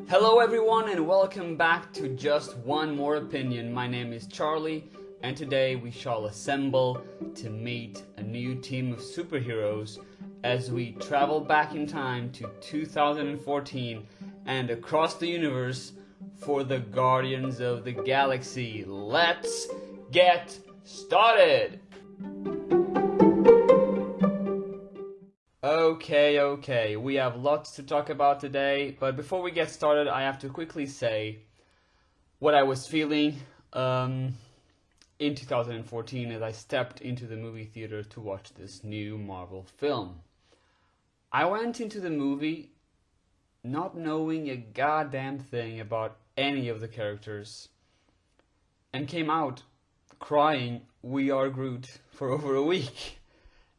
Hello everyone and welcome back to Just One More Opinion. My name is Charlie and today we shall assemble to meet a new team of superheroes as we travel back in time to 2014 and across the universe for the Guardians of the Galaxy. Let's get started! Okay, we have lots to talk about today, but before we get started, I have to quickly say what I was feeling in 2014 as I stepped into the movie theater to watch this new Marvel film. I went into the movie not knowing a goddamn thing about any of the characters and came out crying "We Are Groot" for over a week.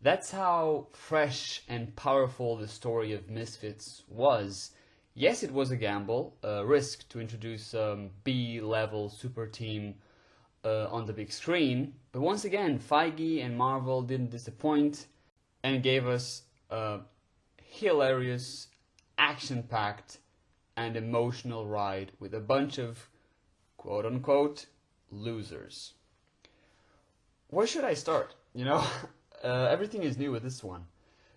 That's how fresh and powerful the story of Misfits was. Yes, it was a gamble, a risk to introduce a B-level super team on the big screen. But once again, Feige and Marvel didn't disappoint and gave us a hilarious, action-packed, and emotional ride with a bunch of quote-unquote losers. Where should I start? Everything is new with this one.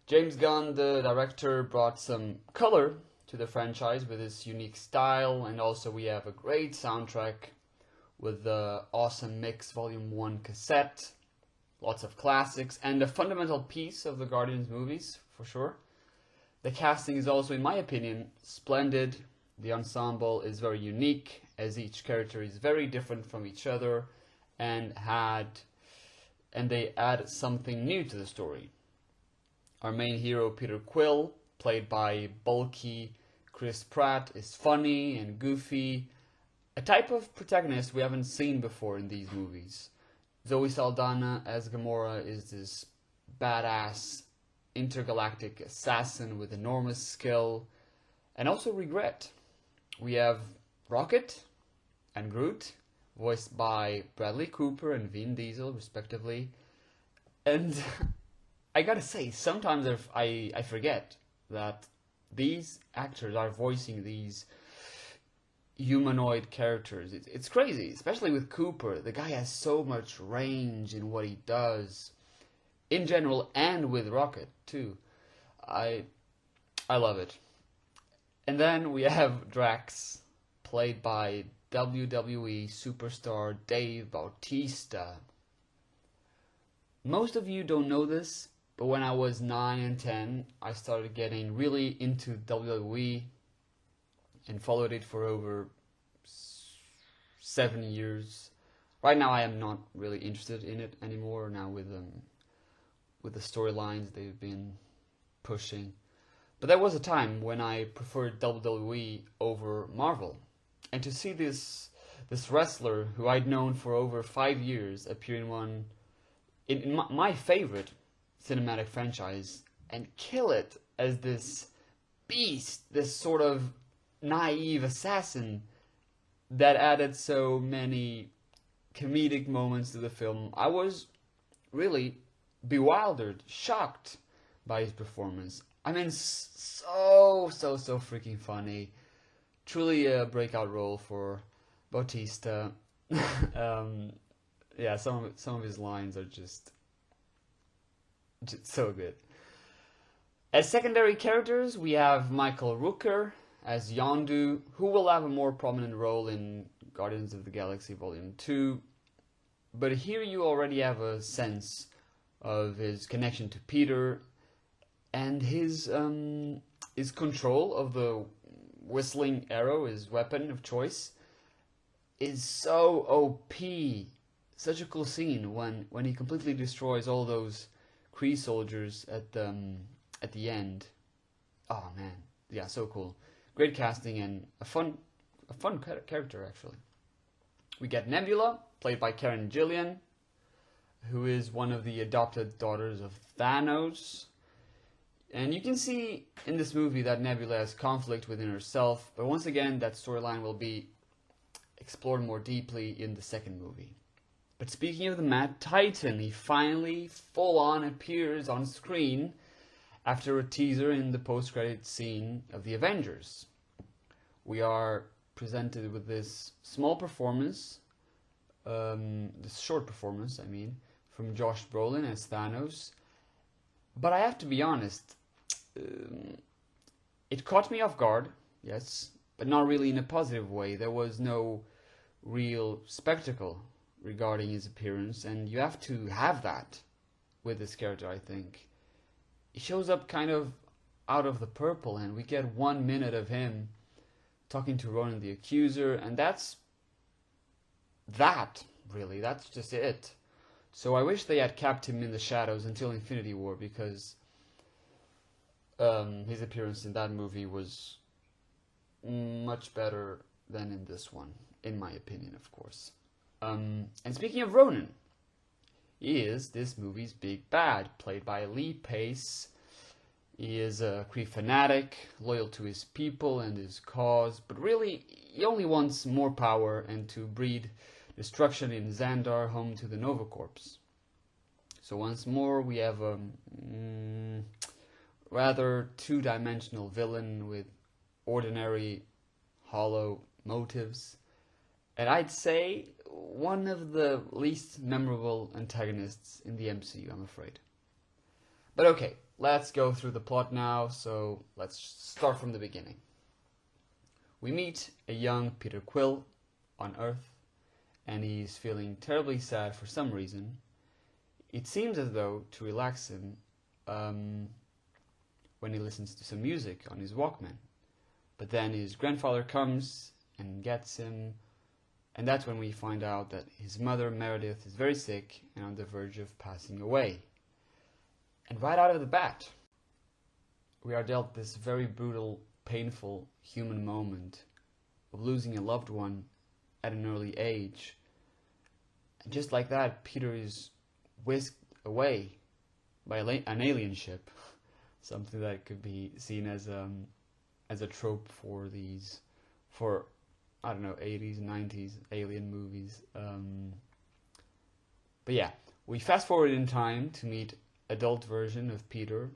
James Gunn, the director, brought some color to the franchise with his unique style, and also we have a great soundtrack with the awesome Mix Volume 1 cassette, lots of classics, and a fundamental piece of the Guardians movies, for sure. The casting is also, in my opinion, splendid. The ensemble is very unique, as each character is very different from each other, and they add something new to the story. Our main hero, Peter Quill, played by bulky Chris Pratt, is funny and goofy, a type of protagonist we haven't seen before in these movies. Zoe Saldana as Gamora is this badass intergalactic assassin with enormous skill and also regret. We have Rocket and Groot, voiced by Bradley Cooper and Vin Diesel, respectively. And I gotta say, sometimes I forget that these actors are voicing these humanoid characters. It's crazy, especially with Cooper. The guy has so much range in what he does, in general, and with Rocket, too. I love it. And then we have Drax, played by WWE superstar Dave Bautista. Most of you don't know this, but when I was 9 and 10, I started getting really into WWE and followed it for over 7 years. Right now I am not really interested in it anymore now with the storylines they've been pushing. But there was a time when I preferred WWE over Marvel. And to see this wrestler who I'd known for over 5 years appear in my favorite cinematic franchise and kill it as this beast, this sort of naive assassin that added so many comedic moments to the film, I was really bewildered, shocked by his performance. I mean, so freaking funny. Truly a breakout role for Bautista. Yeah, some of his lines are just so good. As secondary characters, we have Michael Rooker as Yondu, who will have a more prominent role in Guardians of the Galaxy Volume 2. But here you already have a sense of his connection to Peter and his control of the whistling arrow, his weapon of choice, is so OP. Such a cool scene when he completely destroys all those Kree soldiers at the end. Oh man, yeah, so cool. Great casting and a fun character actually. We get Nebula, played by Karen Gillan, who is one of the adopted daughters of Thanos. And you can see in this movie that Nebula has conflict within herself, but once again, that storyline will be explored more deeply in the second movie. But speaking of the Mad Titan, he finally full-on appears on screen after a teaser in the post-credit scene of The Avengers. we are presented with this small performance, this short performance, I mean, from Josh Brolin as Thanos. But I have to be honest, it caught me off guard, yes, but not really in a positive way. There was no real spectacle regarding his appearance, and you have to have that with this character, I think. He shows up kind of out of the purple, and we get 1 minute of him talking to Ronan the Accuser, and that's just it. So I wish they had kept him in the shadows until Infinity War, because his appearance in that movie was much better than in this one, in my opinion, of course. And speaking of Ronan, he is this movie's big bad, played by Lee Pace. He is a Kree fanatic, loyal to his people and his cause, but really, he only wants more power and to breed destruction in Xandar, home to the Nova Corps. So once more, we have a rather two-dimensional villain with ordinary, hollow motives. And I'd say one of the least memorable antagonists in the MCU, I'm afraid. But okay, let's go through the plot now, so let's start from the beginning. We meet a young Peter Quill on Earth, and he's feeling terribly sad for some reason. It seems as though to relax him when he listens to some music on his Walkman. But then his grandfather comes and gets him, and that's when we find out that his mother, Meredith, is very sick and on the verge of passing away. And right out of the bat, we are dealt this very brutal, painful human moment of losing a loved one at an early age. And just like that, Peter is whisked away by an alien ship, something that could be seen as a trope for I don't know, 80s, 90s alien movies. But yeah, we fast forward in time to meet adult version of Peter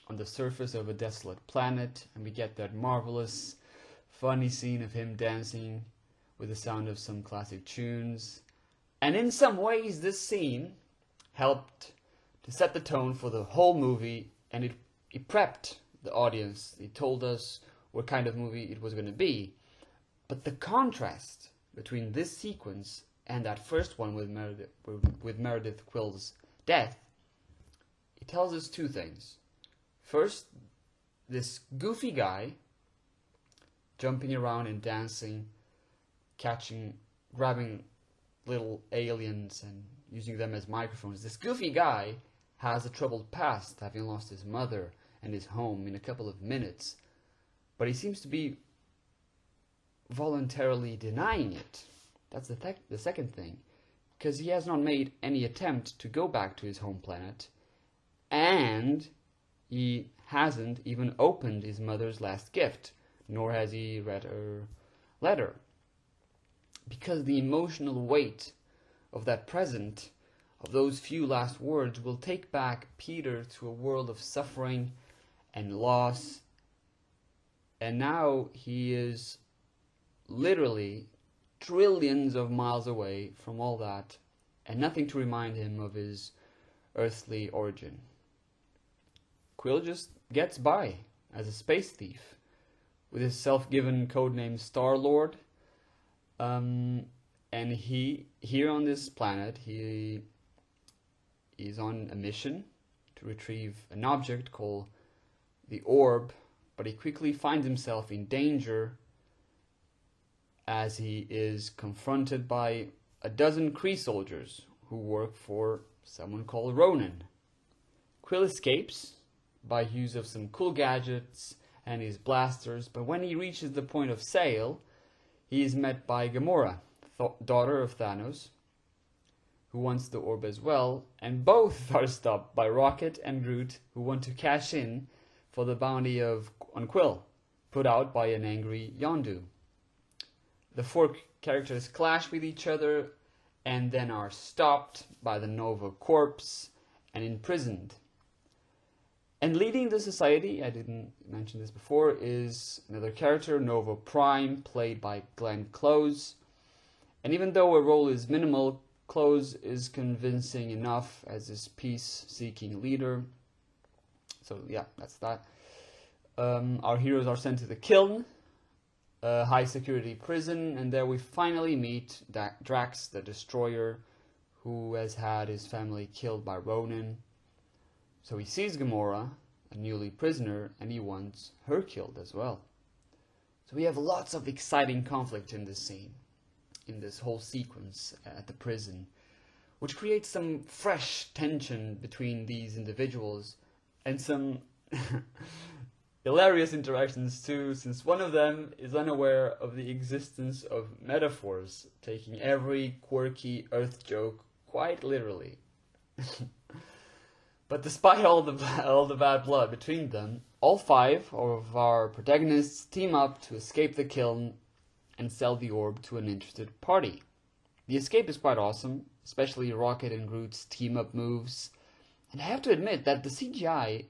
on the surface of a desolate planet, and we get that marvelous, funny scene of him dancing with the sound of some classic tunes. And in some ways, this scene helped to set the tone for the whole movie, and it prepped the audience. It told us what kind of movie it was going to be. But the contrast between this sequence and that first one with Meredith Quill's death, it tells us two things. First, this goofy guy jumping around and dancing, grabbing little aliens and using them as microphones. This goofy guy has a troubled past, having lost his mother and his home in a couple of minutes. But he seems to be voluntarily denying it. That's the second thing. Because he has not made any attempt to go back to his home planet. And he hasn't even opened his mother's last gift. Nor has he read her letter. Because the emotional weight of that present, of those few last words, will take back Peter to a world of suffering and loss. And now he is literally trillions of miles away from all that, and nothing to remind him of his earthly origin. Quill just gets by as a space thief with his self-given codename Star-Lord. And here on this planet, he is on a mission to retrieve an object called the Orb, but he quickly finds himself in danger as he is confronted by a dozen Kree soldiers who work for someone called Ronan. Quill escapes by use of some cool gadgets and his blasters, but when he reaches the point of sale, he is met by Gamora, daughter of Thanos, who wants the orb as well, and both are stopped by Rocket and Groot, who want to cash in for the bounty on Quill, put out by an angry Yondu. The four characters clash with each other and then are stopped by the Nova Corps and imprisoned. And leading the society, I didn't mention this before, is another character, Nova Prime, played by Glenn Close. And even though her role is minimal, Close is convincing enough as this peace-seeking leader. So yeah, that's that. Our heroes are sent to the Kiln, a high-security prison, and there we finally meet Drax the Destroyer, who has had his family killed by Ronan. So he sees Gamora, a newly prisoner, and he wants her killed as well. So we have lots of exciting conflict in this scene, in this whole sequence at the prison, which creates some fresh tension between these individuals, and some hilarious interactions too, since one of them is unaware of the existence of metaphors, taking every quirky Earth joke quite literally. But despite all the bad blood between them, all 5 of our protagonists team up to escape the Kiln and sell the orb to an interested party. The escape is quite awesome, especially Rocket and Groot's team-up moves. And I have to admit that the CGI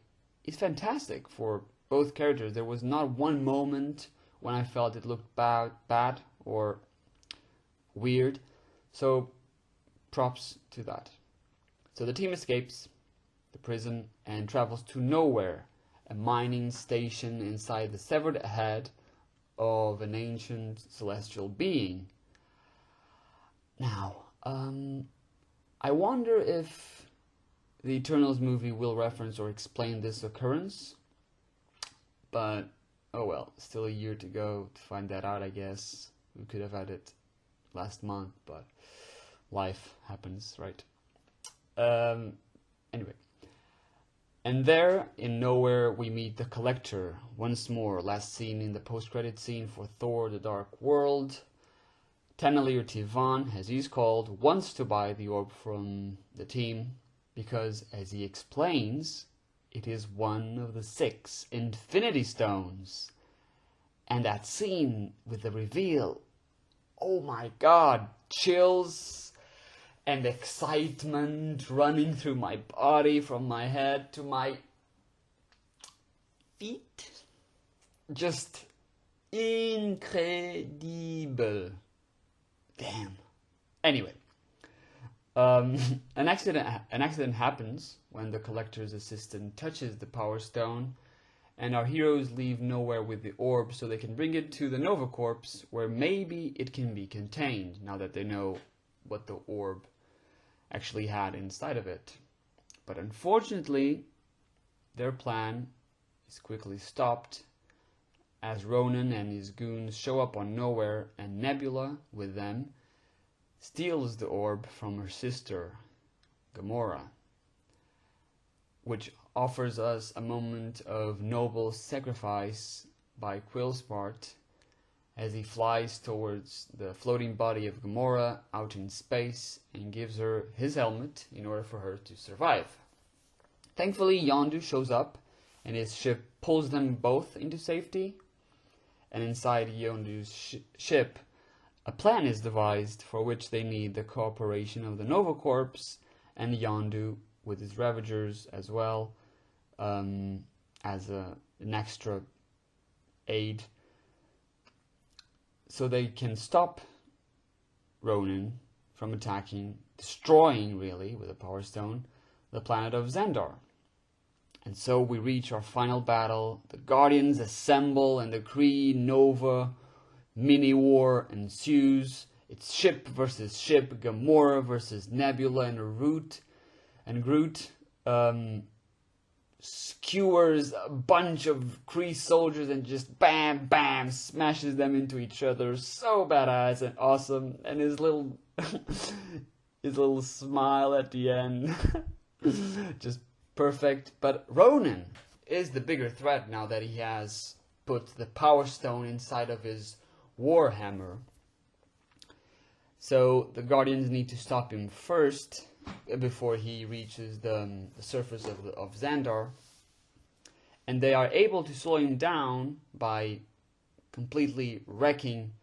is fantastic for both characters. There was not one moment when I felt it looked bad or weird. So, props to that. So the team escapes the prison and travels to Nowhere, a mining station inside the severed head of an ancient celestial being. Now, I wonder if the Eternals movie will reference or explain this occurrence, but oh well, still a year to go to find that out, I guess. We could have had it last month, but life happens, right? Anyway. And there, in Nowhere, we meet the Collector once more, last seen in the post-credit scene for Thor: The Dark World. Tanalir Tivan, as he's called, wants to buy the orb from the team because, as he explains, it is one of the 6 Infinity Stones. And that scene with the reveal, oh my god, chills and excitement running through my body from my head to my feet. Just incredible. Damn. Anyway, an accident happens when the Collector's assistant touches the Power Stone, and our heroes leave Nowhere with the orb so they can bring it to the Nova Corps, where maybe it can be contained, now that they know what the orb actually had inside of it. But unfortunately, their plan is quickly stopped as Ronan and his goons show up on Nowhere, and Nebula, with them, steals the orb from her sister, Gamora, which offers us a moment of noble sacrifice by Quill's part as he flies towards the floating body of Gamora out in space and gives her his helmet in order for her to survive. Thankfully, Yondu shows up and his ship pulls them both into safety. And inside Yondu's ship, a plan is devised for which they need the cooperation of the Nova Corps and Yondu with his Ravagers as well, as an extra aid, so they can stop Ronan from attacking, destroying really with a Power Stone, the planet of Xandar. And so we reach our final battle. The Guardians assemble and the Kree Nova mini-war ensues. It's ship versus ship, Gamora versus Nebula and Groot skewers a bunch of Kree soldiers and just bam, bam, smashes them into each other. So badass and awesome. And his little smile at the end. Just perfect. But Ronan is the bigger threat now that he has put the Power Stone inside of his Warhammer. So the Guardians need to stop him first before he reaches the surface of Xandar. And they are able to slow him down by completely wrecking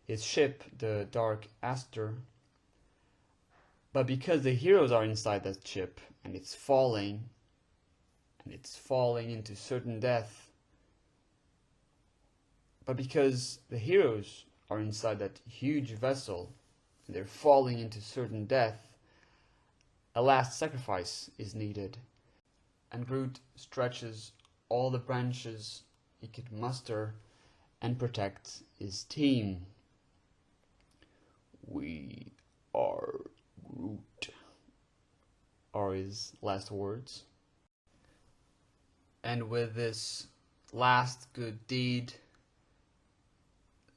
his ship, the Dark Aster. But because the heroes are inside that ship and it's falling, and it's falling into certain death. But because the heroes are inside that huge vessel, and they're falling into certain death, a last sacrifice is needed. And Groot stretches all the branches he could muster and protect his team. "We are Groot," are his last words. And with this last good deed,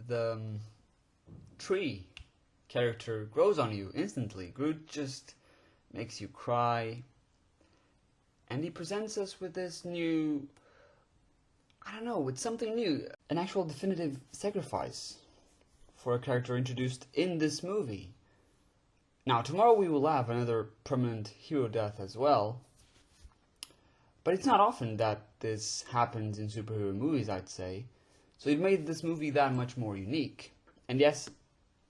the tree character grows on you instantly. Groot just makes you cry. And he presents us with this new, with something new. An actual definitive sacrifice for a character introduced in this movie. Now, tomorrow we will have another permanent hero death as well. But it's not often that this happens in superhero movies, I'd say. So it made this movie that much more unique. And yes,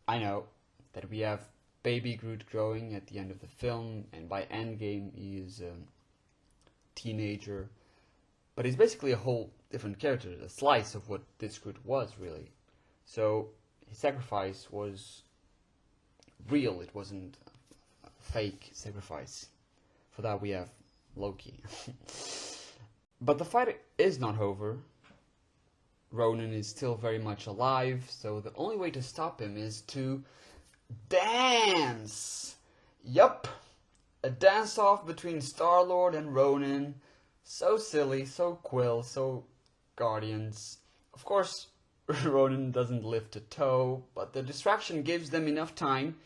I know that we have baby Groot growing at the end of the film, and by Endgame he is a teenager. But he's basically a whole different character, a slice of what this Groot was, really. So his sacrifice was real, it wasn't a fake sacrifice. For that we have Loki. But the fight is not over. Ronan is still very much alive, so the only way to stop him is to dance! Yup! A dance-off between Star-Lord and Ronan. So silly, so Quill, so Guardians. Of course, Ronan doesn't lift a toe, but the distraction gives them enough time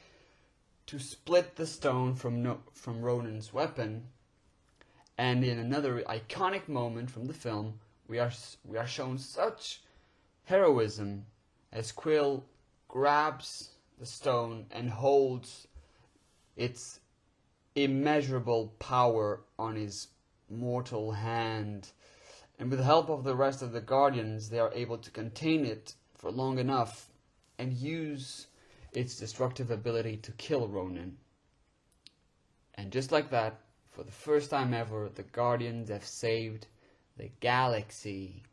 to split the stone from Ronan's weapon. And in another iconic moment from the film, we are shown such heroism as Quill grabs the stone and holds its immeasurable power on his mortal hand. And with the help of the rest of the Guardians, they are able to contain it for long enough and use its destructive ability to kill Ronan. And just like that, for the first time ever, the Guardians have saved the galaxy.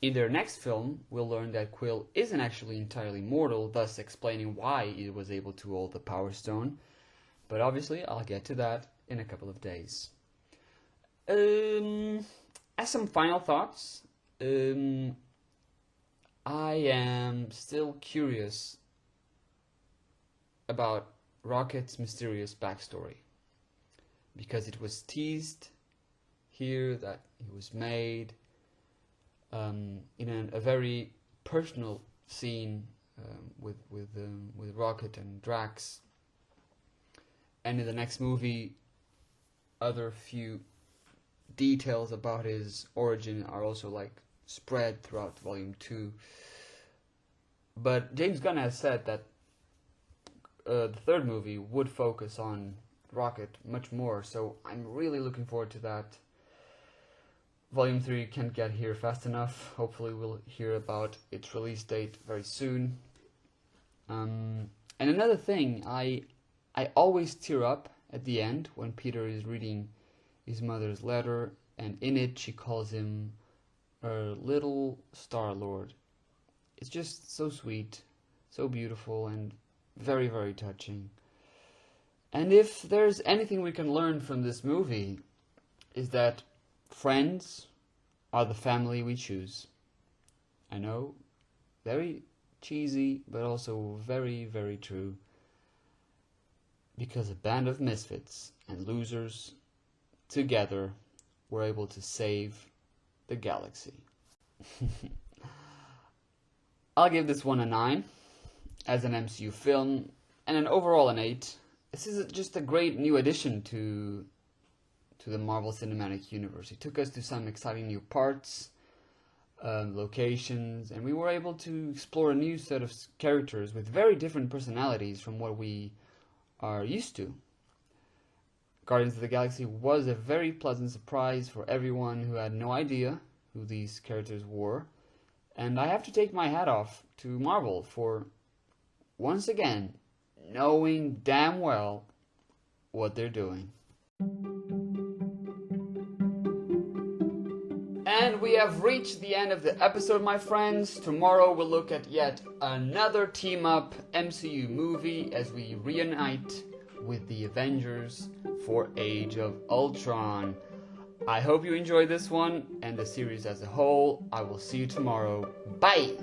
In their next film, we'll learn that Quill isn't actually entirely mortal, thus explaining why he was able to hold the Power Stone. But obviously, I'll get to that in a couple of days. As some final thoughts, I am still curious about Rocket's mysterious backstory, because it was teased here that he was made in a very personal scene with Rocket and Drax, and in the next movie, other few details about his origin are also spread throughout Volume 2. But James Gunn has said that the third movie would focus on Rocket much more, so I'm really looking forward to that. Volume 3 can't get here fast enough. Hopefully we'll hear about its release date very soon. And another thing, I always tear up at the end when Peter is reading his mother's letter, and in it she calls him her little Star-Lord. It's just so sweet, so beautiful, and very, very touching. And if there's anything we can learn from this movie, is that friends are the family we choose. I know, very cheesy, but also very, very true. Because a band of misfits and losers together were able to save the galaxy. I'll give this one a 9 as an MCU film, and an overall an 8. This is just a great new addition to the Marvel Cinematic Universe. It took us to some exciting new parts, locations, and we were able to explore a new set of characters with very different personalities from what we are used to. Guardians of the Galaxy was a very pleasant surprise for everyone who had no idea who these characters were, and I have to take my hat off to Marvel for, once again, knowing damn well what they're doing. And we have reached the end of the episode, my friends. Tomorrow we'll look at yet another team-up MCU movie as we reunite with the Avengers for Age of Ultron. I hope you enjoyed this one and the series as a whole. I will see you tomorrow. Bye!